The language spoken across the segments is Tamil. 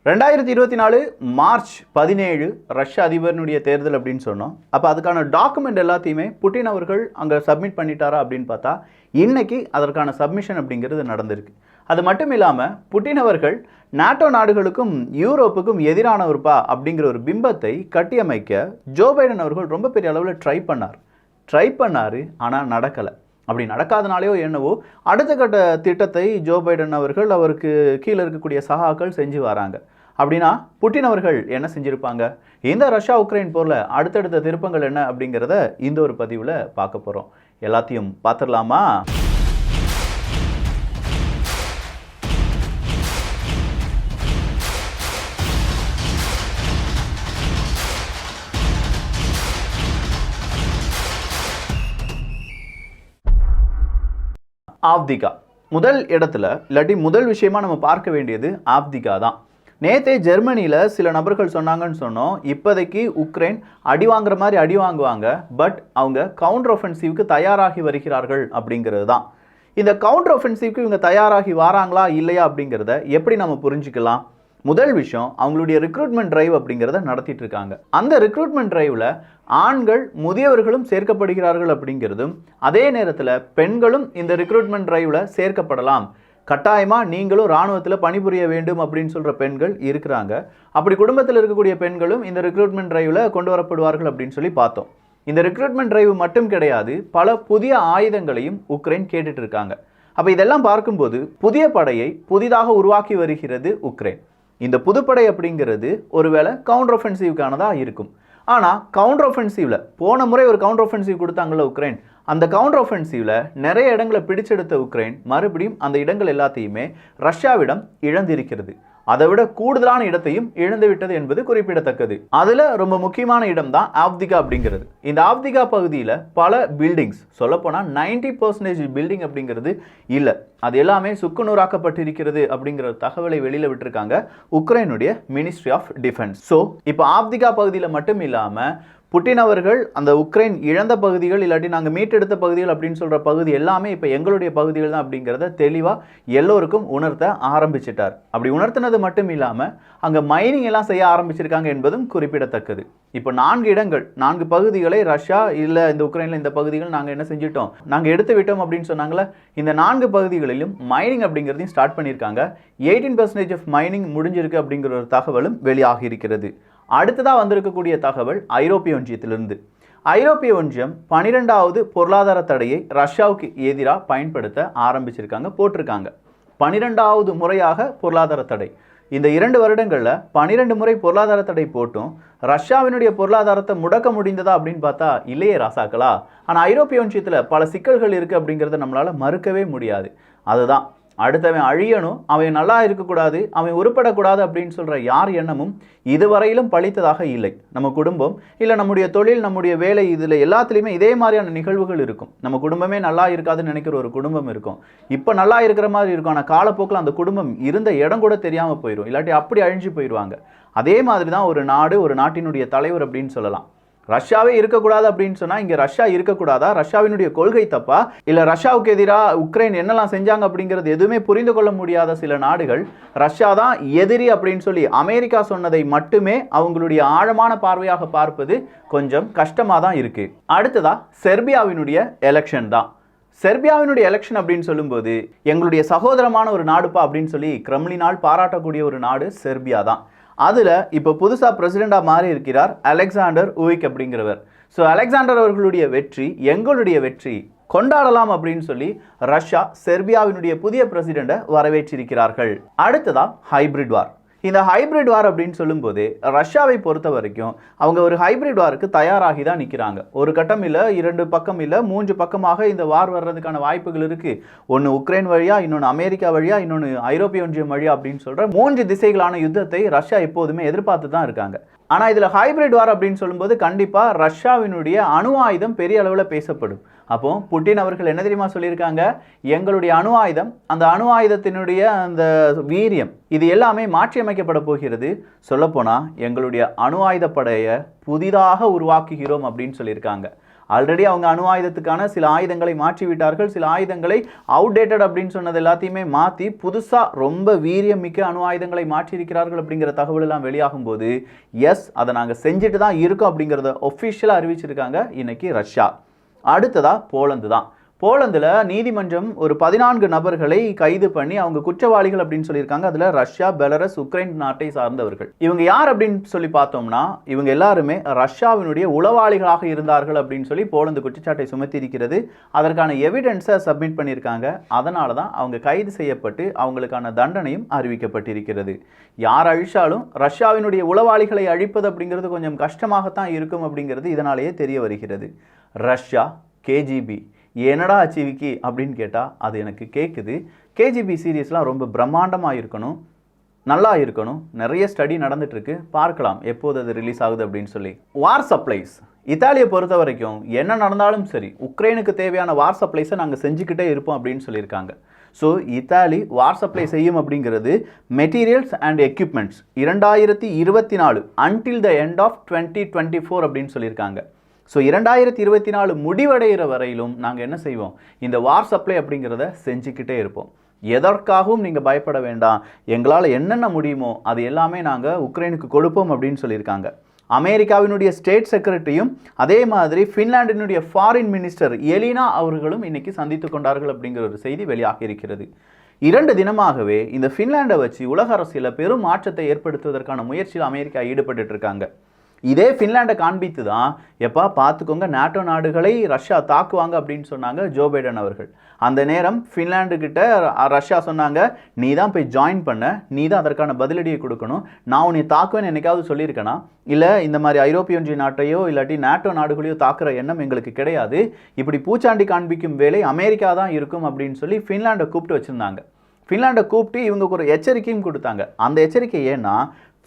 2024 மார்ச் 17 ரஷ்ய அதிபரினுடைய தேர்தல் அப்படின்னு சொன்னோம். அப்போ அதுக்கான டாக்குமெண்ட் எல்லாத்தையுமே புட்டின் அவர்கள் அங்கே சப்மிட் பண்ணிட்டாரா அப்படின்னு பார்த்தா இன்னைக்கு அதற்கான சப்மிஷன் அப்படிங்கிறது நடந்திருக்கு. அது மட்டும் இல்லாமல் புட்டின் அவர்கள் நாட்டோ நாடுகளுக்கும் யூரோப்புக்கும் எதிரானவர்ப்பா அப்படிங்கிற ஒரு பிம்பத்தை கட்டியமைக்க ஜோ பைடன் அவர்கள் ரொம்ப பெரிய அளவில் ட்ரை பண்ணார். ஆனால் நடக்கலை. அப்படி நடக்காதனாலேயோ என்னவோ அடுத்த கட்ட திட்டத்தை ஜோ பைடன் அவர்கள் அவருக்கு கீழே இருக்கக்கூடிய சகாக்கள் செஞ்சு வராங்க. அப்படின்னா புட்டின் அவர்கள் என்ன செஞ்சுருப்பாங்க? இந்த ரஷ்யா உக்ரைன் போரில் அடுத்தடுத்த திருப்பங்கள் என்ன அப்படிங்கிறத இந்த ஒரு பதிவில் பார்க்க போகிறோம். எல்லாத்தையும் பார்த்துடலாமா? ஆவ்திகா முதல் இடத்துல இல்லாட்டி முதல் விஷயமா நம்ம பார்க்க வேண்டியது ஆவ்திகா தான். நேற்றே ஜெர்மனியில் சில நபர்கள் சொன்னாங்கன்னு சொன்னோம், இப்போதைக்கு உக்ரைன் அடி வாங்குற மாதிரி அடி வாங்குவாங்க, பட் அவங்க கவுண்டர் ஒஃபென்சிவ்க்கு தயாராகி வருகிறார்கள் அப்படிங்கிறது தான். இந்த கவுண்டர் ஒஃபென்சிவ்க்கு இவங்க தயாராகி வராங்களா இல்லையா அப்படிங்கிறத எப்படி நம்ம புரிஞ்சுக்கலாம்? முதல் விஷயம், அவங்களுடைய ரெக்ரூட்மெண்ட் டிரைவ் அப்படிங்கிறத நடத்திட்டு இருக்காங்க. அந்த ரெக்ரூட்மெண்ட் டிரைவில் ஆண்கள் முதியவர்களும் சேர்க்கப்படுகிறார்கள் அப்படிங்கிறதும், அதே நேரத்தில் பெண்களும் இந்த ரெக்ரூட்மெண்ட் டிரைவில் சேர்க்கப்படலாம். கட்டாயமாக நீங்களும் இராணுவத்தில் பணிபுரிய வேண்டும் அப்படின்னு சொல்கிற பெண்கள் இருக்கிறாங்க. அப்படி குடும்பத்தில் இருக்கக்கூடிய பெண்களும் இந்த ரெக்ரூட்மெண்ட் டிரைவில் கொண்டு வரப்படுவார்கள் அப்படின்னு சொல்லி பார்த்தோம். இந்த ரெக்ரூட்மெண்ட் டிரைவ் மட்டும் கிடையாது, பல புதிய ஆயுதங்களையும் உக்ரைன் கேட்டுட்டு இருக்காங்க. அப்போ இதெல்லாம் பார்க்கும்போது புதிய படையை புதிதாக உருவாக்கி வருகிறது உக்ரைன். இந்த புதுப்படை அப்படிங்கிறது ஒருவேளை கவுண்டர் ஒஃபென்சிவ்க்கானதாக இருக்கும். ஆனால் கவுண்டர் ஒஃபென்சிவில் போன முறை ஒரு கவுண்டர் ஒஃபென்சிவ் கொடுத்தாங்கல்ல உக்ரைன், அந்த கவுண்டர் ஒஃபென்சிவில் நிறைய இடங்களை பிடிச்செடுத்த உக்ரைன் மறுபடியும் அந்த இடங்கள் எல்லாத்தையுமே ரஷ்யாவிடம் இழந்திருக்கிறது. அதை விட கூடுதலான இடத்தையும் இழந்து விட்டது என்பது குறிப்பிடத்தக்கது. அதில் ரொம்ப முக்கியமான இடம் தான் ஆவ்திகா அப்படிங்கிறது. இந்த ஆவ்திகா பகுதியில் பல பில்டிங்ஸ், சொல்லப்போனால் 90% பில்டிங் அப்படிங்கிறது இல்லை, அது எல்லாமே சுக்குநூறாக்கப்பட்டிருக்கிறது அப்படிங்கிற தகவலை வெளியில் விட்டுருக்காங்க உக்ரைனுடைய மினிஸ்ட்ரி ஆஃப் டிஃபென்ஸ். ஸோ இப்போ ஆவ்திகா பகுதியில் மட்டும் இல்லாமல் புட்டின் அவர்கள் அந்த உக்ரைன் இழந்த பகுதிகள் இல்லாட்டி நாங்கள் மீட்டெடுத்த பகுதிகள் அப்படின்னு சொல்கிற பகுதி எல்லாமே இப்போ எங்களுடைய பகுதிகள் தான் அப்படிங்கிறத தெளிவாக எல்லோருக்கும் உணர்த்த ஆரம்பிச்சிட்டார். அப்படி உணர்த்தினது மட்டும் இல்லாமல் அங்கே மைனிங் எல்லாம் செய்ய ஆரம்பிச்சிருக்காங்க என்பதும் குறிப்பிடத்தக்கது. இப்போ 4 பகுதிகளை ரஷ்யா இல்லை இந்த உக்ரைனில் இந்த பகுதிகள் நாங்கள் என்ன செஞ்சிட்டோம், நாங்கள் எடுத்து விட்டோம் அப்படின்னு சொன்னாங்களே, இந்த 4 பகுதிகளிலும் மைனிங் அப்படிங்கிறதையும் ஸ்டார்ட் பண்ணியிருக்காங்க. 18% ஆஃப் மைனிங் முடிஞ்சிருக்கு அப்படிங்கிற ஒரு தகவலும் வெளியாகி இருக்கிறது. அடுத்ததாக வந்திருக்கக்கூடிய தகவல் ஐரோப்பிய ஒன்றியத்திலிருந்து. ஐரோப்பிய ஒன்றியம் 12வது பொருளாதார தடையை ரஷ்யாவுக்கு எதிராக பயன்படுத்த ஆரம்பிச்சிருக்காங்க, போட்டிருக்காங்க. 12வது முறையாக பொருளாதார தடை. இந்த 2 வருடங்களில் 12 முறை பொருளாதார தடை போட்டும் ரஷ்யாவினுடைய பொருளாதாரத்தை முடக்க முடிந்ததா அப்படின்னு பார்த்தா இல்லையே ராசாக்களா. ஆனால் ஐரோப்பிய ஒன்றியத்தில் பல சிக்கல்கள் இருக்குது அப்படிங்கிறத நம்மளால் மறுக்கவே முடியாது. அதுதான், அடுத்தவன் அழியணும், அவன் நல்லா இருக்கக்கூடாது, அவன் உருப்படக்கூடாது அப்படின்னு சொல்கிற யார் எண்ணமும் இதுவரையிலும் பழித்ததாக இல்லை. நம்ம குடும்பம் இல்லை நம்முடைய தொழில், நம்முடைய வேலை, இதில் எல்லாத்துலேயுமே இதே மாதிரியான நிகழ்வுகள் இருக்கும். நம்ம குடும்பமே நல்லா இருக்காதுன்னு நினைக்கிற ஒரு குடும்பம் இருக்கும். இப்போ நல்லா இருக்கிற மாதிரி இருக்கும், ஆனால் காலப்போக்கில் அந்த குடும்பம் இருந்த இடம் கூட தெரியாமல் போயிடும், இல்லாட்டி அப்படி அழிஞ்சு போயிடுவாங்க. அதே மாதிரி தான் ஒரு நாடு, ஒரு நாட்டினுடைய தலைவர் அப்படின்னு சொல்லலாம். ரஷ்யாவே இருக்கக்கூடாது அப்படின்னு சொன்னால் இங்கே ரஷ்யா இருக்கக்கூடாதா? ரஷ்யாவினுடைய கொள்கை தப்பா? இல்லை ரஷ்யாவுக்கு எதிராக உக்ரைன் என்னெல்லாம் செஞ்சாங்க அப்படிங்கிறது எதுவுமே புரிந்து கொள்ள முடியாத சில நாடுகள் ரஷ்யா தான் எதிரி அப்படின்னு சொல்லி அமெரிக்கா சொன்னதை மட்டுமே அவங்களுடைய ஆழமான பார்வையாக பார்ப்பது கொஞ்சம் கஷ்டமாக தான் இருக்குது. அடுத்ததா செர்பியாவினுடைய எலெக்ஷன் தான். செர்பியாவினுடைய எலெக்ஷன் அப்படின்னு சொல்லும்போது எங்களுடைய சகோதரமான ஒரு நாடுப்பா அப்படின்னு சொல்லி கிரெம்ளினால் பாராட்டக்கூடிய ஒரு நாடு செர்பியா தான். அதில் இப்போ புதுசாக பிரசிடெண்டாக மாறி இருக்கிறார் அலெக்சாண்டர் ஊவிக் அப்படிங்கிறவர். ஸோ அலெக்சாண்டர் அவர்களுடைய வெற்றி எங்களுடைய வெற்றி, கொண்டாடலாம் அப்படின்னு சொல்லி ரஷ்யா செர்பியாவினுடைய புதிய பிரசிடெண்ட்டை வரவேற்றிருக்கிறார்கள். அடுத்ததாக ஹைபிரிட் வார். இந்த ஹைபிரிட் வார் அப்படின்னு சொல்லும்போது ரஷ்யாவை பொறுத்த வரைக்கும் அவங்க ஒரு ஹைபிரிட் வாருக்கு தயாராகி தான் நிற்கிறாங்க. ஒரு கட்டம் இல்லை, 2 பக்கம் இல்லை, 3 பக்கமாக இந்த வார் வர்றதுக்கான வாய்ப்புகள் இருக்குது. ஒன்று உக்ரைன் வழியாக, இன்னொன்று அமெரிக்கா வழியாக, இன்னொன்று ஐரோப்பிய ஒன்றியம் வழியாக அப்படின்னு சொல்கிற 3 திசைகளான யுத்தத்தை ரஷ்யா எப்போதுமே எதிர்பார்த்து தான் இருக்காங்க. ஆனால் இதில் ஹைபிரிட் வார் அப்படின்னு சொல்லும்போது கண்டிப்பாக ரஷ்யாவினுடைய அணு ஆயுதம் பெரிய அளவில் பேசப்படும். அப்போ புட்டின் அவர்கள் என்ன தெரியுமா சொல்லியிருக்காங்க, எங்களுடைய அணு ஆயுதம், அந்த அணு ஆயுதத்தினுடைய அந்த வீரியம், இது எல்லாமே மாற்றி அமைக்கப்பட போகிறது. சொல்லப்போனால் எங்களுடைய அணு ஆயுத படையை புதிதாக உருவாக்குகிறோம் அப்படின்னு சொல்லியிருக்காங்க. ஆல்ரெடி அவங்க அணு ஆயுதத்துக்கான சில ஆயுதங்களை மாற்றி விட்டார்கள். சில ஆயுதங்களை அவுடேட்டட் அப்படின்னு சொன்னது எல்லாத்தையுமே மாற்றி புதுசாக ரொம்ப வீரியமிக்க அணு ஆயுதங்களை மாற்றியிருக்கிறார்கள் அப்படிங்கிற தகவல் எல்லாம் வெளியாகும் போது எஸ், அதை நாங்கள் செஞ்சுட்டு தான் இருக்கோம் அப்படிங்கிறத ஒஃபிஷியலாக அறிவிச்சிருக்காங்க இன்னைக்கு ரஷ்யா. அடுத்ததாக போலந்து தான். போலந்தில் நீதிமன்றம் ஒரு 14 நபர்களை கைது பண்ணி அவங்க குற்றவாளிகள் அப்படின்னு சொல்லியிருக்காங்க. அதில் ரஷ்யா, பெலரஸ், உக்ரைன் நாட்டை சார்ந்தவர்கள். இவங்க யார் அப்படின்னு சொல்லி பார்த்தோம்னா இவங்க எல்லாருமே ரஷ்யாவினுடைய உளவாளிகளாக இருந்தார்கள் அப்படின்னு சொல்லி போலந்து குற்றச்சாட்டை சுமத்தி இருக்கிறது. அதற்கான எவிடன்ஸை சப்மிட் பண்ணியிருக்காங்க. அதனால தான் அவங்க கைது செய்யப்பட்டு அவங்களுக்கான தண்டனையும் அறிவிக்கப்பட்டிருக்கிறது. யார் அழிச்சாலும் ரஷ்யாவினுடைய உளவாளிகளை அழிப்பது அப்படிங்கிறது கொஞ்சம் கஷ்டமாகத்தான் இருக்கும் அப்படிங்கிறது இதனாலேயே தெரிய வருகிறது. ரஷ்யா, கேஜிபி என்னடா ஆச்சு விக்கி அப்படின்னு கேட்டால் அது எனக்கு கேட்குது. கேஜிபி சீரீஸ்லாம் ரொம்ப பிரம்மாண்டமாக இருக்கணும், நல்லா இருக்கணும். நிறைய ஸ்டடி நடந்துட்டுருக்கு. பார்க்கலாம் எப்போது அது ரிலீஸ் ஆகுது அப்படின்னு சொல்லி. வார் சப்ளைஸ் இத்தாலியை பொறுத்த வரைக்கும் என்ன நடந்தாலும் சரி உக்ரைனுக்கு தேவையான வார் சப்ளைஸை நாங்கள் செஞ்சுக்கிட்டே இருப்போம் அப்படின்னு சொல்லியிருக்காங்க. ஸோ இத்தாலி வார் சப்ளை செய்யும் அப்படிங்கிறது materials and equipments 2024 until the end of 2024 அப்படின்னு சொல்லியிருக்காங்க. ஸோ 2024 முடிவடைகிற வரையிலும் நாங்கள் என்ன செய்வோம், இந்த வார் சப்ளை அப்படிங்கிறத செஞ்சுக்கிட்டே இருப்போம். எதற்காகவும் நீங்கள் பயப்பட வேண்டாம், எங்களால் என்னென்ன முடியுமோ அது எல்லாமே நாங்கள் உக்ரைனுக்கு கொடுப்போம் அப்படின்னு சொல்லியிருக்காங்க. அமெரிக்காவினுடைய ஸ்டேட் செக்ரட்டரியும் அதே மாதிரி ஃபின்லாண்டினுடைய ஃபாரின் மினிஸ்டர் எலினா அவர்களும் இன்னைக்கு சந்தித்து கொண்டார்கள் அப்படிங்கிற ஒரு செய்தி வெளியாக இருக்கிறது. 2 தினமாகவே இந்த ஃபின்லாண்டை வச்சு உலக அரசியலில் பெரும் மாற்றத்தை ஏற்படுத்துவதற்கான முயற்சியில் அமெரிக்கா ஈடுபட்டு இருக்காங்க. இதே ஃபின்லாண்டை காண்பித்து தான் எப்பா பார்த்துக்கோங்க நாட்டோ நாடுகளை ரஷ்யா தாக்குவாங்க அப்படின்னு சொன்னாங்க ஜோ பைடன் அவர்கள். அந்த நேரம் ஃபின்லாண்டு கிட்ட ரஷ்யா சொன்னாங்க, நீ தான் போய் ஜாயின் பண்ண, நீ தான் அதற்கான பதிலடியை கொடுக்கணும், நான் உன்னை தாக்குவேன்னு என்னைக்காவது சொல்லியிருக்கேனா, இல்லை இந்த மாதிரி ஐரோப்பிய ஒன்றிய நாட்டையோ இல்லாட்டி நாட்டோ நாடுகளையோ தாக்குற எண்ணம் எங்களுக்கு கிடையாது, இப்படி பூச்சாண்டி காண்பிக்கும் வேலை அமெரிக்கா தான் இருக்கும் அப்படின்னு சொல்லி ஃபின்லாண்டை கூப்பிட்டு வச்சுருந்தாங்க. ஃபின்லாண்டை கூப்பிட்டு இவங்களுக்கு ஒரு எச்சரிக்கையும் கொடுத்தாங்க. அந்த எச்சரிக்கை ஏன்னா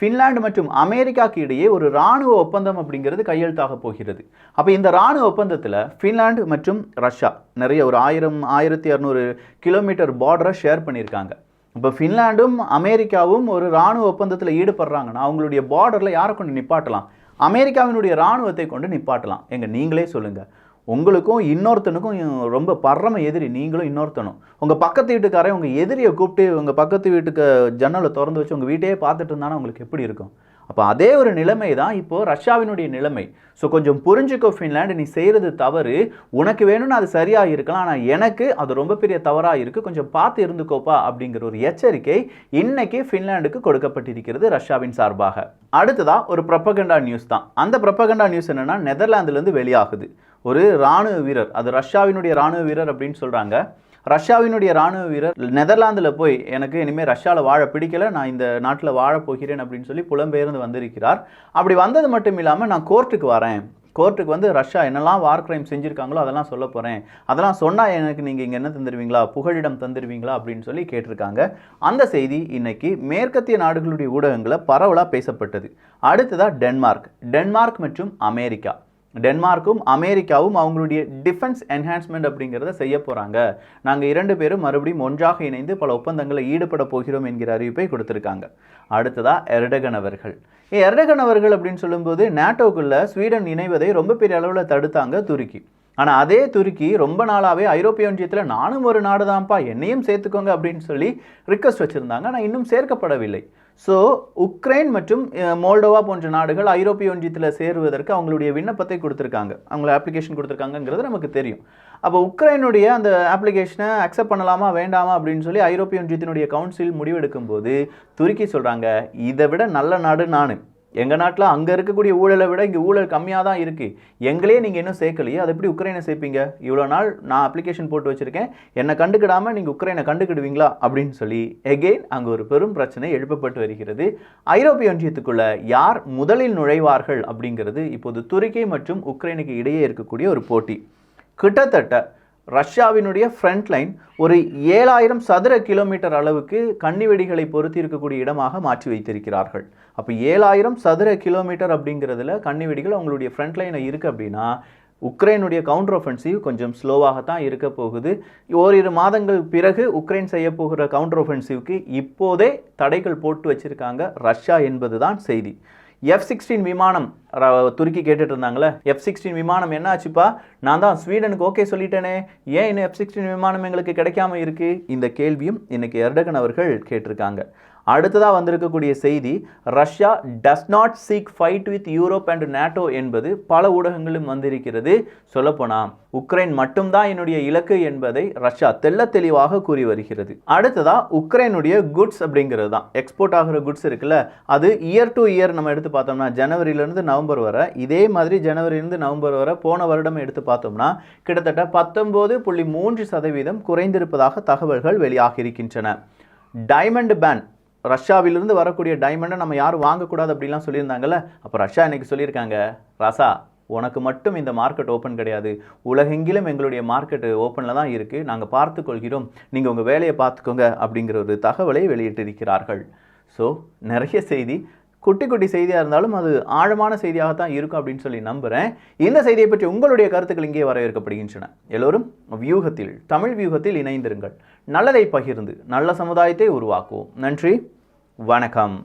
ஃபின்லாண்டு மற்றும் அமெரிக்காவுக்கு இடையே ஒரு இராணுவ ஒப்பந்தம் அப்படிங்கிறது கையெழுத்தாக போகிறது. அப்போ இந்த இராணுவ ஒப்பந்தத்தில் ஃபின்லாண்டு மற்றும் ரஷ்யா நிறைய ஒரு 1000-1200 கிலோமீட்டர் பார்டரை ஷேர் பண்ணியிருக்காங்க. இப்போ ஃபின்லாண்டும் அமெரிக்காவும் ஒரு இராணுவ ஒப்பந்தத்தில் ஈடுபடுறாங்கன்னா அவங்களுடைய பார்டரில் யாரை கொண்டு நிப்பாட்டலாம், அமெரிக்காவினுடைய இராணுவத்தை கொண்டு நிப்பாட்டலாம். நீங்களே சொல்லுங்கள், உங்களுக்கும் இன்னொருத்தனுக்கும் ரொம்ப பரம எதிரி நீங்களும் இன்னொருத்தனும். உங்கள் பக்கத்து வீட்டுக்காரன் உங்கள் எதிரியை கூப்பிட்டு உங்கள் பக்கத்து வீட்டுக்கு ஜன்னலை திறந்து வச்சு உங்கள் வீட்டையே பார்த்துட்டு இருந்தானா உங்களுக்கு எப்படி இருக்கும்? அப்போ அதே ஒரு நிலைமை தான் இப்போது ரஷ்யாவினுடைய நிலைமை. ஸோ கொஞ்சம் புரிஞ்சுக்கோ ஃபின்லாண்டு, நீ செய்கிறது தவறு, உனக்கு வேணும்னு அது சரியாக இருக்கலாம், ஆனால் எனக்கு அது ரொம்ப பெரிய தவறாக இருக்குது, கொஞ்சம் பார்த்து இருந்துக்கோப்பா அப்படிங்கிற ஒரு எச்சரிக்கை இன்னைக்கு ஃபின்லாண்டுக்கு கொடுக்கப்பட்டிருக்கிறது ரஷ்யாவின் சார்பாக. அடுத்ததாக ஒரு ப்ரொபகண்டா நியூஸ் தான். அந்த ப்ரொபகண்டா நியூஸ் என்னென்னா நெதர்லாந்துலேருந்து வெளியாகுது. ஒரு இராணுவ வீரர், அது ரஷ்யாவினுடைய இராணுவ வீரர் அப்படின்னு சொல்கிறாங்க. ரஷ்யாவினுடைய இராணுவ வீரர் நெதர்லாந்தில் போய் எனக்கு இனிமேல் ரஷ்யாவில் வாழ பிடிக்கலை, நான் இந்த நாட்டில் வாழ போகிறேன் அப்படின்னு சொல்லி புலம்பெயர்ந்து வந்திருக்கிறார். அப்படி வந்தது மட்டும் இல்லாமல் நான் கோர்ட்டுக்கு வரேன், கோர்ட்டுக்கு வந்து ரஷ்யா என்னெல்லாம் வார் கிரைம் செஞ்சுருக்காங்களோ அதெல்லாம் சொல்ல போகிறேன், அதெல்லாம் சொன்னால் எனக்கு நீங்கள் இங்கே என்ன தந்துடுவீங்களா, புகழிடம் தந்துடுவீங்களா அப்படின்னு சொல்லி கேட்டிருக்காங்க. அந்த செய்தி இன்னைக்கு மேற்கத்திய நாடுகளுடைய ஊடகங்களில் பரவலாக பேசப்பட்டது. அடுத்ததாக டென்மார்க் மற்றும் அமெரிக்கா. டென்மார்க்கும் அமெரிக்காவும் அவங்களுடைய டிஃபென்ஸ் என்ஹான்ஸ்மெண்ட் அப்படிங்கிறத செய்ய போகிறாங்க, நாங்கள் 2 பேரும் மறுபடியும் ஒன்றாக இணைந்து பல ஒப்பந்தங்களில் ஈடுபட போகிறோம் என்கிற அறிவிப்பை கொடுத்துருக்காங்க. அடுத்ததாக எர்டகன் அவர்கள் அப்படின்னு சொல்லும்போது நேட்டோக்குள்ளே ஸ்வீடன் இணைவதை ரொம்ப பெரிய அளவில் தடுத்தாங்க துருக்கி. ஆனால் அதே துருக்கி ரொம்ப நாளாகவே ஐரோப்பிய ஒன்றியத்தில் நானும் ஒரு நாடு தான்ப்பா என்னையும் சேர்த்துக்கோங்க அப்படின்னு சொல்லி ரிக்வெஸ்ட் வச்சுருந்தாங்க, ஆனால் இன்னும் சேர்க்கப்படவில்லை. ஸோ உக்ரைன் மற்றும் மோல்டோவா போன்ற நாடுகள் ஐரோப்பிய ஒன்றியத்தில் சேருவதற்கு அவங்களுடைய விண்ணப்பத்தை கொடுத்துருக்காங்க, அவங்கள அப்ளிகேஷன் கொடுத்துருக்காங்கிறது நமக்கு தெரியும். அப்போ உக்ரைனுடைய அந்த அப்ளிகேஷனை அக்செப்ட் பண்ணலாமா வேண்டாமா அப்படின்னு சொல்லி ஐரோப்பிய ஒன்றியத்தினுடைய கவுன்சில் முடிவெடுக்கும் போது துருக்கி சொல்கிறாங்க, இதை விட நல்ல நாடு நான், எங்கள் நாட்டில் அங்கே இருக்கக்கூடிய ஊழலை விட இங்கே ஊழல் கம்மியாக தான் இருக்குது, எங்களையே நீங்கள் இன்னும் சேர்க்கலையே, அதை எப்படி உக்ரைனை சேர்ப்பீங்க, இவ்வளோ நாள் நான் அப்ளிகேஷன் போட்டு வச்சுருக்கேன், என்னை கண்டுக்கிடாமல் நீங்கள் உக்ரைனை கண்டுக்கிடுவீங்களா அப்படின்னு சொல்லி எகெயின் அங்கே ஒரு பெரும் பிரச்சனை எழுப்பப்பட்டு வருகிறது. ஐரோப்பிய ஒன்றியத்துக்குள்ள யார் முதலில் நுழைவார்கள் அப்படிங்கிறது இப்போது துருக்கி மற்றும் உக்ரைனுக்கு இடையே இருக்கக்கூடிய ஒரு போட்டி. கிட்டத்தட்ட ரஷ்யாவினுடைய ஃப்ரண்ட் லைன் ஒரு 7000 சதுர கிலோமீட்டர் அளவுக்கு கன்னிவெடிகளை பொருத்தி இருக்கக்கூடிய இடமாக மாற்றி வைத்திருக்கிறார்கள். அப்போ 7000 சதுர கிலோமீட்டர் அப்படிங்கிறதுல கன்னிவெடிகள் அவங்களுடைய ஃப்ரண்ட் லைனில் இருக்குது அப்படின்னா உக்ரைனுடைய கவுண்டர் ஒஃபென்சிவ் கொஞ்சம் ஸ்லோவாகத்தான் இருக்க போகுது. ஓரிரு மாதங்கள் பிறகு உக்ரைன் செய்ய போகிற கவுண்டர் ஒஃபென்சிவ்க்கு இப்போதே தடைகள் போட்டு வச்சிருக்காங்க ரஷ்யா என்பது தான் செய்தி. F-16 விமானம் துருக்கி கேட்டுட்டு இருந்தாங்களே, F-16 விமானம் என்ன ஆச்சுப்பா? நான் தான் ஸ்வீடனுக்கு ஓகே சொல்லிட்டேனே, ஏன் இன்னும் F-16 விமானம் எங்களுக்கு கிடைக்காம இருக்கு? இந்த கேள்வியும் இன்னைக்கு எர்டகன் அவர்கள் கேட்டிருக்காங்க. அடுத்ததாக வந்திருக்கக்கூடிய செய்தி, Russia does not seek fight with Europe and NATO என்பது பல ஊடகங்களும் வந்திருக்கிறது. சொல்லப்போனால் உக்ரைன் மட்டும்தான் என்னுடைய இலக்கு என்பதை ரஷ்யா தெள்ள தெளிவாக கூறி வருகிறது. அடுத்ததாக உக்ரைனுடைய குட்ஸ் அப்படிங்கிறது தான், எக்ஸ்போர்ட் ஆகிற குட்ஸ் இருக்குல்ல, அது இயர் டு இயர் நம்ம எடுத்து பார்த்தோம்னா ஜனவரியிலேருந்து நவம்பர் வரை, இதே மாதிரி ஜனவரியிலிருந்து நவம்பர் வரை போன வருடம் எடுத்து பார்த்தோம்னா கிட்டத்தட்ட 19.3% குறைந்திருப்பதாக தகவல்கள் வெளியாகி இருக்கின்றன. டைமண்ட் பேன், ரஷ்யாவிலிருந்து வரக்கூடிய டைமண்டை நம்ம யாரும் வாங்கக்கூடாது அப்படிலாம் சொல்லியிருந்தாங்கல்ல, அப்போ ரஷ்யா இன்னைக்கு சொல்லியிருக்காங்க, ராசா உனக்கு மட்டும் இந்த மார்க்கெட் ஓப்பன் கிடையாது, உலகெங்கிலும் எங்களுடைய மார்க்கெட் ஓப்பனில் தான் இருக்குது, நாங்கள் பார்த்து கொள்கிறோம், நீங்கள் உங்கள் வேலையை பார்த்துக்கோங்க அப்படிங்கிற ஒரு தகவலை வெளியிட்டிருக்கிறார்கள். ஸோ நிறைய செய்தி, குட்டி குட்டி செய்தியாக இருந்தாலும் அது ஆழமான செய்தியாக தான் இருக்கும் அப்படின்னு சொல்லி நம்புகிறேன். இந்த செய்தியை பற்றி உங்களுடைய கருத்துக்கள் இங்கே வரவேற்கப்படுகின்றன. எல்லோரும் வியூகத்தில், தமிழ் வியூகத்தில் இணைந்திருங்கள். நல்லதை பகிர்ந்து நல்ல சமுதாயத்தை உருவாக்குவோம். நன்றி, வணக்கம்.